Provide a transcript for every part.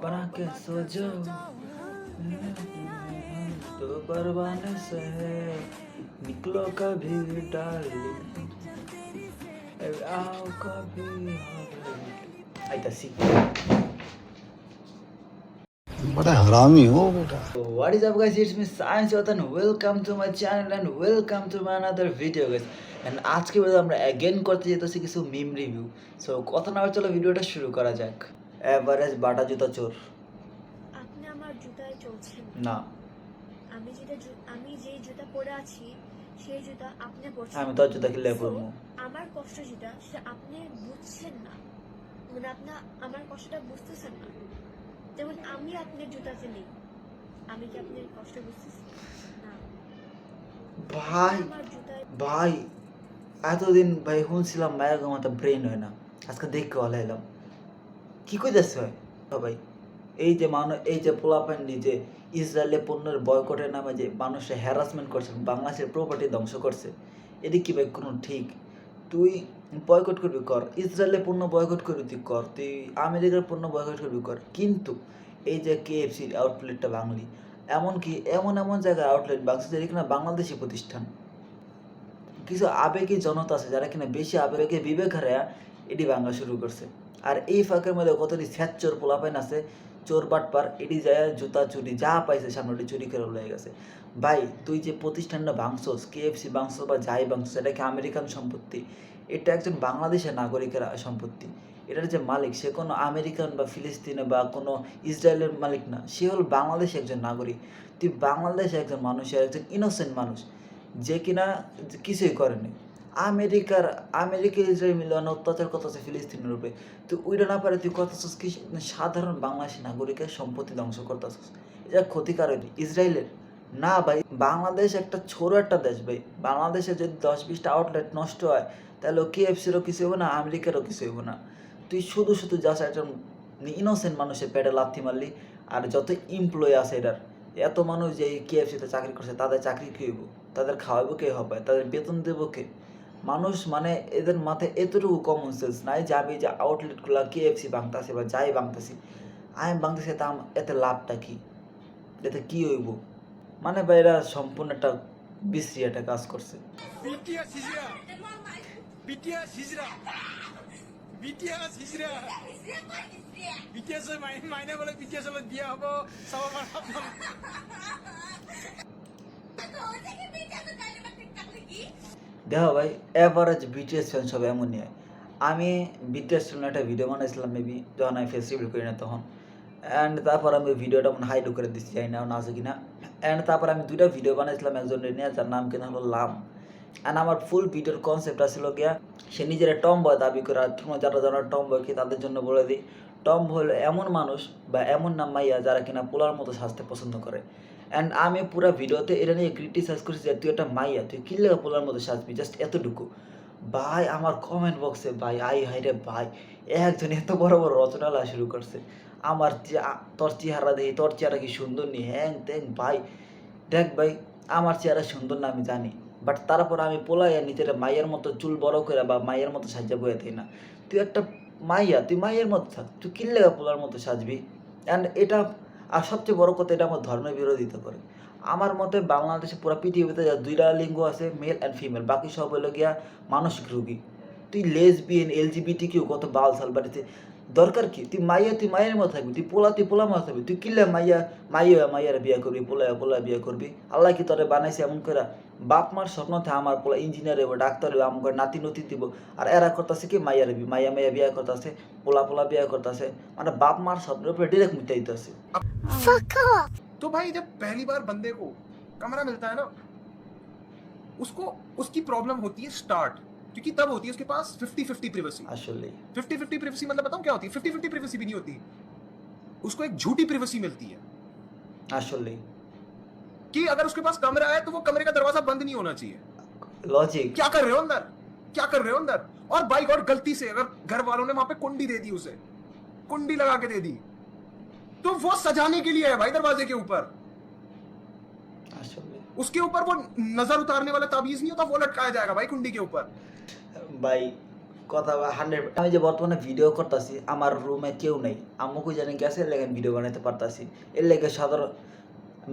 बना के सो जो तो परवाने से निकलो कभी डार्लिंग आओ कभी आइताছি बड़ा हरामी हो बेटा। What is up guys, it's me Science and welcome to my channel and welcome to my another video guys. And আজকে ভিডিও আমরা again করতে যেতেছি কিছু মিম রিভিউ। সো কথা না চলো ভিডিওটা শুরু করা যাক। এভারেজ বাটা জুতা চোর। আপনি আমার জুতায় চলছেন না, আমি যে জুতা পরে আছি সেই জুতা আপনি পরছেন। আমি তোর জুতা কিনলে পরবো। আমার কষ্ট যেটা সেটা আপনি বুঝছেন না, মানে আপনি আমার কষ্টটা বুঝতেছেন না। যেমন আমি আপনার জুতাতে নেই, আমি কি আপনার কষ্ট বুঝতেছি না? ভাই আমার জুতায় ভাই এতদিন ভাই শুনছিলাম মায়ের মাথা ব্রেন হয় না, আজকে দেখতে ভালো এলাম কি কইতেছে হয় ভাই। এই যে এই যে পোলাপান্ডি যে ইসরায়েলের পণ্যের বয়কটের নামে যে মানুষের হ্যারাসমেন্ট করছে, বাংলাদেশের প্রপার্টি ধ্বংস করছে, এটি কি ভাই কোনো ঠিক? তুই বয়কট করবি কর, ইসরায়েলের পণ্য বয়কট করবি তুই কর, তুই আমেরিকার পণ্য বয়কট করবি কর, কিন্তু এই যে কেএফসির আউটলেটটা বাঙালি, এমনকি এমন জায়গায় আউটলেট বাংলাদেশ যেটা কিনা বাংলাদেশি প্রতিষ্ঠান, কিছু আবেগী জনতা আছে যারা কিনা বেশি আবেগে বিবেক হারায়া এটি ভাঙা শুরু করছে। আর এই ফাঁকের মধ্যে কতটি স্যাচ্চোর পোলাপাইন আছে, চোর বাটপার, এটি যায় জুতা চুরি যা পাইছে সামনে চুরি করে লেগে গেছে। ভাই তুই যে প্রতিষ্ঠানটা ভাঙছস, কেএফসি ভাঙছস বা যাই ভাঙছস, এটা কি আমেরিকান সম্পত্তি? এটা একজন বাংলাদেশের নাগরিকের সম্পত্তি। এটার যে মালিক সে কোনো আমেরিকান বা ফিলিস্তিনে বা কোনো ইসরায়েলের মালিক না, সে হল বাংলাদেশের একজন নাগরিক। তুই বাংলাদেশে একজন মানুষের একজন ইনোসেন্ট মানুষ যে কিনা কিছুই করেনি। আমেরিকা ইসরায়েল মিলে অত্যাচার করতেছে ফিলিস্তিনের উপরে, তুই ওইটা না পারে তুই করতেছিস কি সাধারণ বাংলাদেশি নাগরিকের সম্পত্তি ধ্বংস করতেছিস। এটা ক্ষতিকারক ইসরায়েলের না ভাই। বাংলাদেশ একটা ছোট একটা দেশ ভাই, বাংলাদেশে যদি 10-20টা আউটলেট নষ্ট হয় তাহলে কেএফসিরও কিছু হবে না, আমেরিকারও কিছু হবে না। তুই শুধু জাস্ট একটা ইনোসেন্ট মানুষের পেটে লাথি মারলি। আর যত এমপ্লয়ি আছে এটার, এত মানুষ যে কেএফসিতে চাকরি করছে তাদের চাকরি কে হইব, তাদের খাওয়াবো কে হবে, তাদের বেতন দেবো কে? মানুষ মানে এদের মাথায় এতটুকু কমন সেন্স নাই যে আমি যে আউটলেটগুলো কেএফসি ভাঙতেছি বা যাই ভাঙতেছি, আমি ভাঙতেছি এতে লাভটা কি, এতে কি হইব? মানে ভাই এরা সম্পূর্ণ একটা বিশ্রী একটা কাজ করছে। দেখো ভাই, এভারেজ বিটিএস ফ্যান সব এমনই হয়। আমি বিটিএস ফ্যান একটা ভিডিও বানাইছিলাম মেবি, যখন আমি ফেস রিভিউ করি না তখন। অ্যান্ড তারপর আমি ভিডিওটা মনে হাইড করে দিচ্ছি, যাই না আছে কিনা। অ্যান্ড তারপর আমি 2টা ভিডিও বানাইছিলাম একজনের নিয়ে, যার নাম কিনা হলো লাম। অ্যান্ড আমার ফুল ভিডিওর কনসেপ্টটা ছিল গিয়া সে নিজের টম বয় দাবি করে। আর তোমরা যারা টম বয় কি তাদের জন্য বলে দিই, টম হলো এমন মানুষ বা এমন নাম মাইয়া যারা কিনা পোলার মতো সাজতে পছন্দ করে। অ্যান্ড আমি পুরো ভিডিওতে এটা নিয়ে ক্রিটিসাইজ করছি যে তুই একটা মাইয়া, তুই কি লেগে পোলার মতো সাজবি, জাস্ট এতটুকু। ভাই আমার কমেন্ট বক্সে ভাই হাই রে ভাই, একজন এত বড় রচনালা শুরু করছে, আমার তোর চেহারা দেখি, তোর চেহারা কি সুন্দর নি, হ্যাং ত্যাং। ভাই দেখ ভাই, আমার চেহারা সুন্দর না আমি জানি, বাট তারপর আমি পোলাইয়া নিজের মাইয়ের মতো চুল বড় করে বা মাইয়ের মতো সাজা বয়ে থাকি না। তুই একটা মাইয়া, তুই মাইয়ের মতো থাক, তুই কিনলে পোলার মতো সাজবি। অ্যান্ড এটা, আর সবচেয়ে বড় কথা, এটা আমার ধর্মের বিরোধিতা করে। আমার মতে বাংলাদেশে পুরো পৃথিবীতে যা 2টা লিঙ্গ আছে, মেল অ্যান্ড ফিমেল, বাকি সব হলো গিয়া মানসিক রোগী। তুই লেসবিয়ান এলজিবিটি কেউ কত বাল সাল বাড়িতে দরকার কি? তুই মায়ের মতো থাকবি, তুই পোলা মতো থাকবি, তুই কিনলে মাইয়ারা বিয়ে করবি, পোলা বিয়ে করবি। আল্লাহ কি তোরে বানাইছে এমন করে? বাপ মার স্বপ্ন থাকে আমার পোলা ইঞ্জিনিয়ার হইব, ডাক্তার হইব, আমার নাতি নতি দিব। আর এরা করতেছে কি মাইয়া বিয়ে করতেছে, পোলা বিয়ে করতেছে, মানে বাপ মার স্বপ্নের উপরে ডিরেক্ট মিটাই দিতেছে। तो भाई जब पहली बार बंदे को कमरा मिलता है ना, उसको उसकी प्रॉब्लम होती है स्टार्ट, क्योंकि तब होती है उसके पास 50-50 प्रिवेसी। আসলে 50-50 प्रिवेसी मतलब बताऊं क्या होती है? 50-50 प्रिवेसी भी नहीं होती, उसको एक झूठी प्रिवेसी मिलती है আসলে कि अगर उसके पास कमरा है तो वो कमरे का दरवाजा बंद नहीं होना चाहिए। লজিক। क्या कर रहे हो अंदर, क्या कर रहे हो अंदर? और बाई गॉड गलती से अगर घर वालों ने वहां पे कुंडी दे दी, उसे कुंडी लगा के दे दी, तो वो सजाने के लिए है भाई दरवाजे के ऊपर। আসলে उसके ऊपर वो नजर उतारने वाला ताबीज नहीं होता, वो लटकाया जाएगा भाई कुंडी के ऊपर। ভাই কথা 100। আমি যে বর্তমানে ভিডিও করতেছি আমার রুমে কেউ নেই, আম্মুকে জানি গেছে, এর লেগে ভিডিও বানাতে পারতাছি। এর লেগে সাধারণ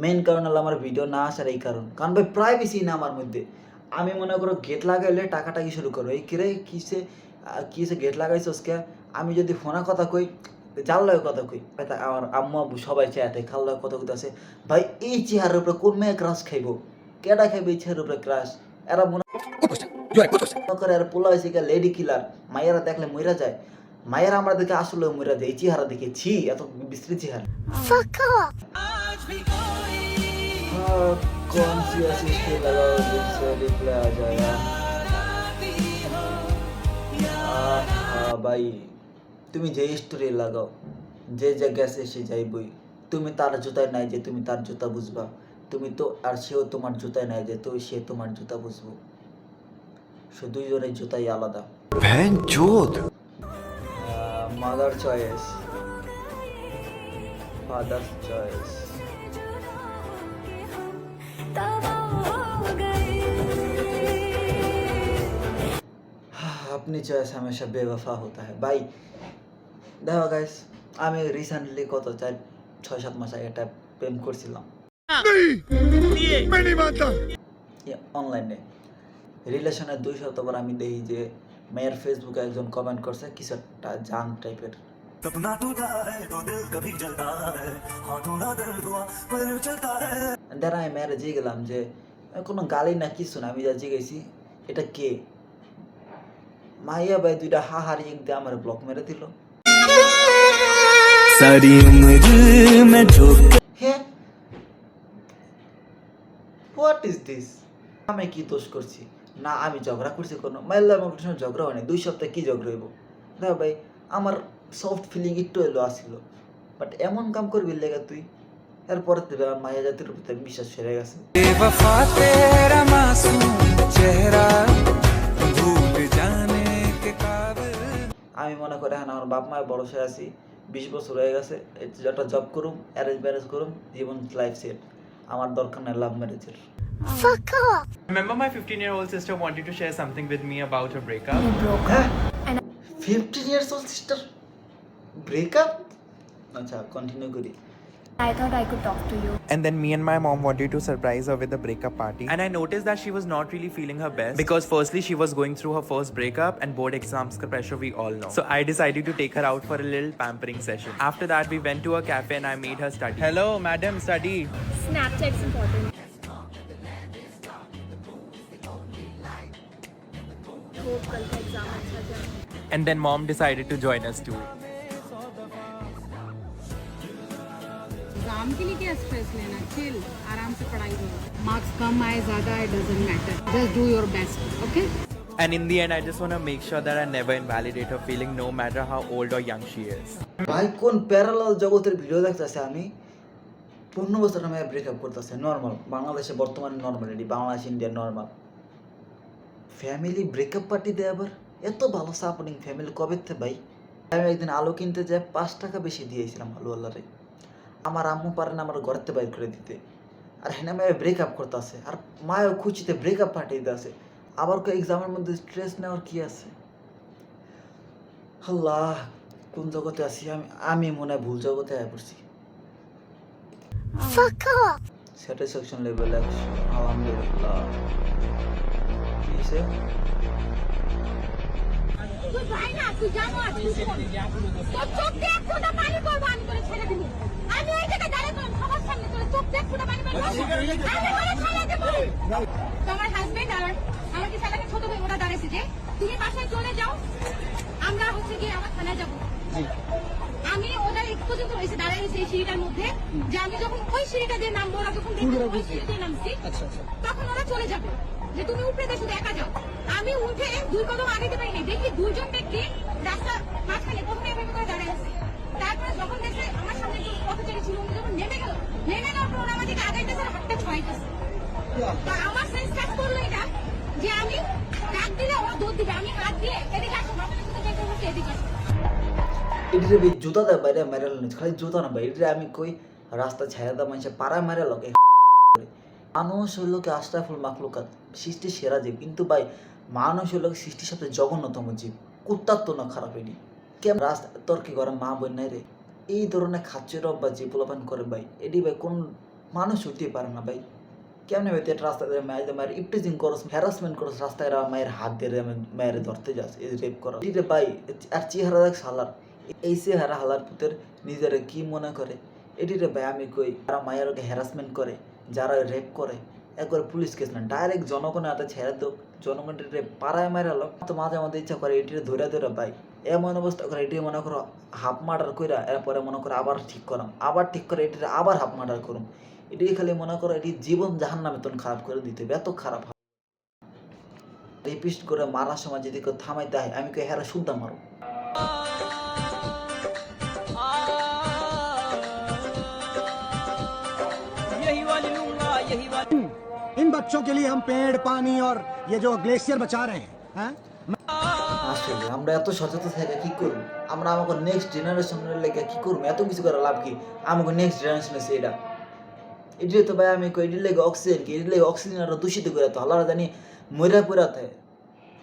মেন কারণ হলো আমার ভিডিও না আসার এই কারণ ভাই প্রাইভেসি না আমার মধ্যে। আমি মনে করো গেট লাগাইলে টাকাটা কি শুরু করো, এই কিরে কিসে গেট লাগাইছস কে? আমি যদি ফোনা কথা কই, জাল লয় কথা কই, ভাই আমার আম্মু আব্বু সবাই চেয়াতে খাল লয় কথা কইতাছে। ভাই এই চেহারের উপরে কোন মেয়ে ক্রাশ খাইবো? কেডা খাইবে এই চেহারের উপরে ক্রাশ? এরা মনে করে আর পোলা হয়েছে গিয়ে লেডি কিলার, মায়েরা দেখলে মইরা যায়। মায়েরা আমরা দেখে আসলে মইরা যায়, এই চেহারা দেখে ছি, এত বিস্তৃত চেহারা। कौन सी ऐसी स्टोरी लगाओ जिससे रिप्लाई आ जाएगा? ভাই তুমি যে স্টোরি লাগাও, যে গেছে সে যাইবই। তুমি তার জুতায় নাই যে তুমি তার জুতা বুঝবা, তুমি তো আর সেও তোমার জুতায় নাই যে তো সে তোমার জুতা বুঝবো। সে দুইজনের জুতাই আলাদা। Mother choice, father choice. अपनी चॉइस हमेशा बेवफा होता है भाई। দেখো গাইস, আমি রিসেন্টলি কত 6-7 মাস আগে একটা প্রেম করছিলাম অনলাইনে। রিলেশনের 2 সপ্তাহ পর আমি দেখি যে মেয়ের ফেসবুকে একজন কমেন্ট করছে কিছু একটা জাং টাইপের। আমি মেয়েরে জিগে গেলাম যে কোনো গালি না কিছু না, আমি যা জিগেছি এটা কে? মাইয়া ভাই দুইটা হাহারি এক দিয়ে আমার ব্লক মেরে দিল। হ্যাঁ, হোয়াট ইজ দিস? আমি কি দোষ করছি? না আমি ঝগড়া করছি কোনো? মাইল্লা আমার সঙ্গে ঝগড়া হয়নি, 2 সপ্তাহে কি ঝগড়া হইব? দেখো ভাই আমার সফট ফিলিং একটু এলো আসছিল, বাট এমন কাম করবি লেগে তুই, এরপরে দেবে আমার মায়া জাতির প্রতি বিশ্বাস সেরে গেছে। আমি মনে করি হ্যাঁ আমার বাপ মায়ের বড় হয়ে আছি, 20 বছর হয়ে গেছে, একটা জব করুম, অ্যারেঞ্জ ম্যারেজ করুম, জীবন লাইফ সেট। আমার দরকার নেই লাভ ম্যারেজের। Remember my 15-year-old sister wanted to share something with me about her breakup? হ্যাঁ 15 years old sister ব্রেকআপ? আচ্ছা কন্টিনিউ করি। I thought I could talk to you. And then me and my mom wanted to surprise her with a breakup party. And I noticed that she was not really feeling her best because firstly she was going through her first breakup and board exams ka pressure we all know. So I decided to take her out for a little pampering session. After that we went to a cafe and I made her study. Hello madam, study. Snapchat's important. Hope कल का exam अच्छा जाए. And then mom decided to join us too. Exam के लिए क्या stress लेना, chill, आराम से पढ़ाई करो, मार्क्स कम आए ज्यादा it doesn't matter, just do your best, okay? And in the end I just want to make sure that I never invalidate her feeling no matter how old or young she is. ভাই কোন parallel জগতের video দেখতেছে? আমি 15 বছর আমি breakup করতেছে normal, বাংলাদেশে বর্তমানে normality, Bangladesh India normal. Family breakup party দেয় আবার, এত ভালো সাপোর্টিং ফ্যামিলি কবে থেকে ভাই? আমি একদিন আলু কিনতে যাই 5 টাকা বেশি দিয়েছিলাম আলুওয়ালারে, আমার আম্মু পারেন আমার ঘরেতে বাইর করে দিতে, আর হ্যাঁ মেয়ে ব্রেকআপ করতেছে, আর মায়ও খুশিতে ব্রেকআপ পার্টি দিতেছে। আবার এক্সামের মধ্যে স্ট্রেস নেওয়ার কি আছে? আল্লাহ কোন জগতে আছি আমি মনে হয় ভুল জগতে আয় পড়ছি। স্যাটিসফ্যাকশন লেভেল 100 আলহামদুলিল্লাহ। কিসে তুই ভাই না, তুই জানো আজ তোর চোখ দিয়ে এক ফোঁটা পানি পড়বে, আমি তোরে ছেড়ে দিব। আমি এই জায়গায় দাঁড়িয়ে তোর সবার সামনে তোর চোখ দিয়ে এক ফোঁটা পানি পড়বে, আমি তোরে ছেড়ে দিব। তোমার হাজবেন্ড আর আমার কি সালাকে ছোট ভাই ওরা দাঁড়িয়েছে যে তুমি বাসায় চলে যাও, আমরা হচ্ছে গিয়ে আমার থানায় যাবো। আমি ওদের এক পর্যন্ত হয়েছে দাঁড়িয়েছে এই সিঁড়িটার মধ্যে, যে আমি যখন ওই সিঁড়িটা দিয়ে নামবো, ওরা যখন দেখবে ওই সিঁড়ি দিয়ে নামছি, তখন ওরা চলে যাবে যে তুমি উপরে দেখো একা যাও। আমি উঠে 2 কদম আগে যেতে পারিনি, দেখি 2 জন ব্যক্তি রাস্তা মাঝখানে প্রথমে এভাবে করে দাঁড়িয়ে আছে। তারপরে যখন দেখে আমার সামনে একজন পথচারী ছিল, উনি যখন নেমে গেল, নেমে যাওয়ার পর ওরা আমাদেরকে আগাইতেছে, হাতটা ছড়াইতেছে। তো আমার সেন্স কাজ করলো এটা যে আমি ডাক দিলে ওরা দৌড় দিবে, আমি হাত দিয়ে এদিকে আসো, বাপের সাথে দেখতে বসে এদিকে আসো। এটিরে ভাই জুতা দেয় বাইরে মেরাল নিচ্ছে, খালি জুতা না ভাই, এটিরে আমি কই রাস্তা ছায়া দা মানুষে পাড়া মেরে লোক। মানুষ হইল কি আশরাফুল মাখলুকাত, সৃষ্টি সেরা জীব, কিন্তু ভাই মানুষ হইল সৃষ্টির সাথে জঘন্যতম জীব। কুত্তার তো না খারাপ এটি কেমন রাস্তা তর্কি করে মা বোন নাই রে এই ধরনের খাচ্ছের অভ্যাস যে পোলাপান করে ভাই এটি ভাই কোন মানুষ হইতে পারে না ভাই কেমন ভাই তুই রাস্তা দিয়ে মায়ের ইপটিজিং করস হ্যারাসমেন্ট করস রাস্তায় মায়ের হাত দিয়ে মায়ের ধরতে যাস এই রেপ করা এটি রে ভাই আর চেহারা দেখ হালার এই চেহারা হালার পুতের নিজেরা কি মনে করে এটি রে ভাই আমি কই যারা মায়ের হ্যারাসমেন্ট করে যারা রেপ করে একবার পুলিশ কেস না ডাইরেক্ট জনগণের হাতে ছেড়ে দোক জনগণের পাড়ায় মারালো তো মাঝে মাঝে ইচ্ছা করে এটির ধরে ধরে ভাই এমন অবস্থা করে এটি মনে করো হাফ মার্ডার কইরা এরপরে মনে করো আবার ঠিক করাম আবার ঠিক করে এটির আবার হাফ মার্ডার করুম এটি খালি মনে করো এটি জীবন জাহান নামে তখন খারাপ করে দিতে হবে এত খারাপ রেপিস্ট করে মারার সময় যদি কেউ থামাইতে হয় আমি কেউ হেরা শুদ্ধা মারো इन बच्चों के लिए हम पेड़ पानी और ये जो ग्लेशियर बचा रहे हैं আসলে আমরা এত সচেতন থেকে কি করব আমরা আমাকে নেক্সট জেনারেশনের লেগে কি করব এত কিছু করে লাভ কি আমাকে নেক্সট জেনারেশন আছে এটা তো ভাই আমি কই এটির লেগে অক্সিজেন কি এটির লেগে অক্সিজেন আরো দূষিত করে তো আল্লাহ জানি মইরা পুরাতে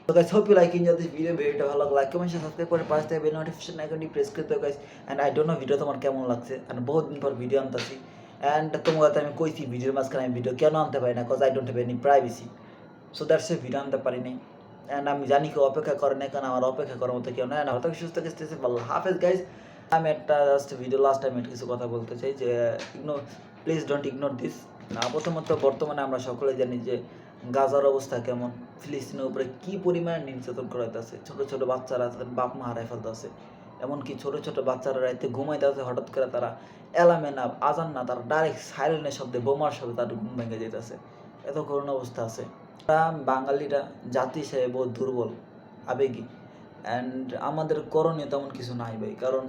তো guys hope you like enjoy this ভিডিওটা ভালো লাগলে লাইক কমেন্ট সাবস্ক্রাইব করে পাশে থেকে বেল নোটিফিকেশন আইকনটি প্রেস করে দাও guys and I don't know video তোমার কেমন লাগছে এন্ড বহুত দিন পর ভিডিও আনতাছি এন্ড তোমাকে আমি কইছি ভিডিওর মাঝখানে আমি ভিডিও কেন আনতে পারি না cause I don't have any privacy so that's a video আনতে পারিনি এন্ড আমি জানি কেউ অপেক্ষা করে না কারণ আমার অপেক্ষা করার মতো কেউ নয় না হয়তো সুস্থ থাকতে আল্লাহ হাফেজ গাইস আমি একটা জাস্ট ভিডিও লাস্ট টাইম কিছু কথা বলতে চাই যে প্লিজ ডোন্ট ইগনোর দিস না প্রথমত বর্তমানে আমরা সকলে জানি যে গাজার অবস্থা কেমন ফিলিস্তিনের উপরে কি পরিমাণে নির্যাতন করা হইতেছে ছোট ছোট বাচ্চারা তাদের বাপ মা হারাই ফেলতেছে এমনকি ছোট ছোট বাচ্চারা রাইতে ঘুমাইতেছে হঠাৎ করে তারা অ্যালার্মে না আজান না তারা ডাইরেক্ট সাইলেন্টের শব্দে বোমার শব্দে তাদের ঘুম ভেঙে যেতেছে এত করুণ অবস্থা আছে বাঙালিরা জাতি হিসেবে বহুত দুর্বল আবেগী অ্যান্ড আমাদের করণীয় তেমন কিছু নাই ভাই কারণ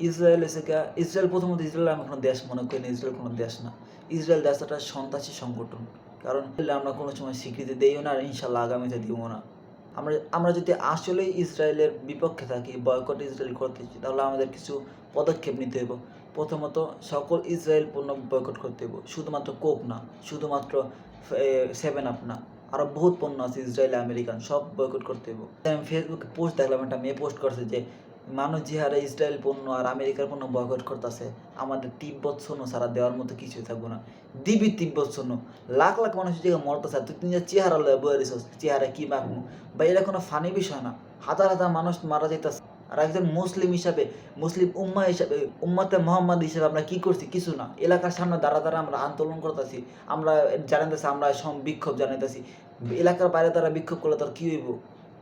ইসরায়েল প্রথমত ইসরায়েল আমি কোনো দেশ মনে করি না ইসরায়েল কোনো দেশ না ইসরায়েল দেশ একটা সন্ত্রাসী সংগঠন কারণ আমরা কোনো সময় স্বীকৃতি দিইও না আর ইনশাল্লাহ আগামীতে দিব না আমরা যদি আসলেই ইসরায়েলের বিপক্ষে থাকি বয়কট ইসরায়েল করতে চাই তাহলে আমাদের কিছু পদক্ষেপ নিতে হবে প্রথমত সকল ইসরায়েল পণ্য বয়কট করতে হবে শুধুমাত্র কোক না শুধুমাত্র 7 আপ না আরও বহুত পণ্য আছে ইসরায়েল আমেরিকান সব বয়কট করতে হবে আমি ফেসবুকে পোস্ট দেখলাম একটা মেয়ে পোস্ট করছে যে মানুষ যে হারে ইসরায়েল পণ্য আর আমেরিকার পণ্য বয়কট করতেছে আমাদের তিব্বত সৈন্য সারা দেওয়ার মতো কিছুই থাকবো না দিবি তিব্বত সৈন্য লাখ লাখ মানুষ জায়গায় মরতেছে তুই নিজের চেহারা লয়ে বয়ে রেছিস চেহারা কি মাখবো বা এটা কোনো ফানি বিষয় না হাজার হাজার মানুষ মারা যেতেছে আর একজন মুসলিম হিসাবে মুসলিম উম্মা হিসাবে উম্মাতে মোহাম্মদ হিসাবে আমরা কি করছি কিছু না এলাকার সামনে দাঁড়া আমরা আন্দোলন করতেছি আমরা জানাইতেছি আমরা বিক্ষোভ জানাইতেছি এলাকার বাইরে তারা বিক্ষোভ করলে তার কী হইব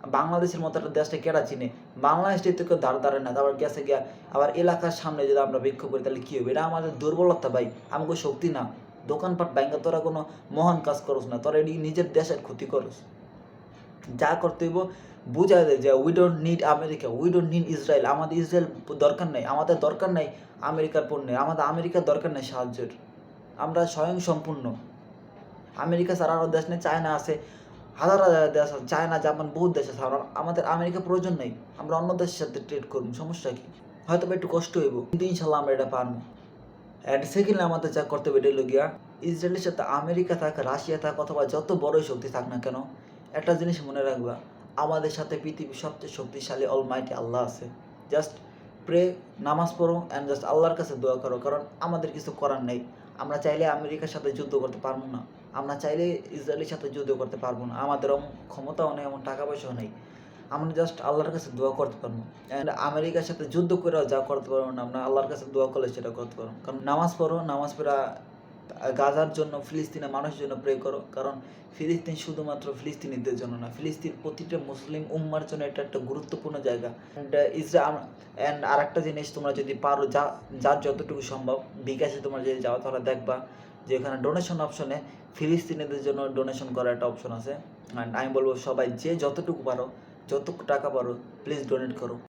বাংলাদেশের মতো একটা দেশটা কেটা চিনে বাংলাদেশটা থেকে দাঁড়ায় না আবার গেছে গিয়া আবার এলাকার সামনে যদি আমরা বিক্ষোভ করি তাহলে কী হবে এটা আমাদের দুর্বলতা ভাই আমাকে শক্তি না দোকানপাট ব্যাংকে তোরা কোনো মহান কাজ করস না তোরা এটি নিজের দেশের ক্ষতি করস যা করতে হইব বুঝা যায় যে we don't need America we don't need Israel আমাদের ইসরায়েল দরকার নেই আমাদের দরকার নেই আমেরিকার পণ্যের আমাদের আমেরিকার দরকার নেই সাহায্যের আমরা স্বয়ং সম্পূর্ণ আমেরিকা ছাড়া আরও দেশ নেই চায়না আছে হাজার হাজার দেশ আছে চায়না জাপান বহুত দেশ আছে আমাদের আমেরিকা প্রয়োজন নেই আমরা অন্য দেশের সাথে ট্রেড করবো সমস্যা কি হয়তো একটু কষ্ট হইব কিন্তু ইনশাল্লাহ আমরা এটা পারবো অ্যান্ড সেকেন্ডলি আমাদের যা করতে হবে এটা গিয়া ইসরায়েলের সাথে আমেরিকা থাক রাশিয়া থাক অথবা যত বড়ই শক্তি থাক না কেন একটা জিনিস মনে রাখবা আমাদের সাথে পৃথিবীর সবচেয়ে শক্তিশালী অলমাইটি আল্লাহ আছে জাস্ট প্রে নামাজ পড়ো অ্যান্ড জাস্ট আল্লাহর কাছে দোয়া করো কারণ আমাদের কিছু করার নেই আমরা চাইলে আমেরিকার সাথে যুদ্ধ করতে পারবো না আমরা চাইলে ইসরায়েলের সাথে যুদ্ধ করতে পারবো না আমাদের ক্ষমতাও নেই এমন টাকা পয়সাও নেই আমরা জাস্ট আল্লাহর কাছে দোয়া করতে পারবো অ্যান্ড আমেরিকার সাথে যুদ্ধ করেও যা করতে পারবো না আমরা আল্লাহর কাছে দোয়া করলে সেটা করতে পারবো কারণ নামাজ পড়ো নামাজ পড়া গাজার জন্য ফিলিস্তিনের মানুষের জন্য প্রে করো কারণ ফিলিস্তিন শুধুমাত্র ফিলিস্তিনিদের জন্য না ফিলিস্তিন প্রতিটা মুসলিম উম্মার জন্য এটা একটা গুরুত্বপূর্ণ জায়গা অ্যান্ড আর একটা জিনিস তোমরা যদি পারো যার যতটুকু সম্ভব বিকাশে তোমরা যদি যাও তাহলে দেখবা যে এখানে ডোনেশন অপশনে ফিলিস্তিনিদের জন্য ডোনেশন করার একটা অপশন আছে অ্যান্ড আমি বলবো সবাই যে যতটুকু পারো যতটুকু টাকা পারো প্লিজ ডোনেট করো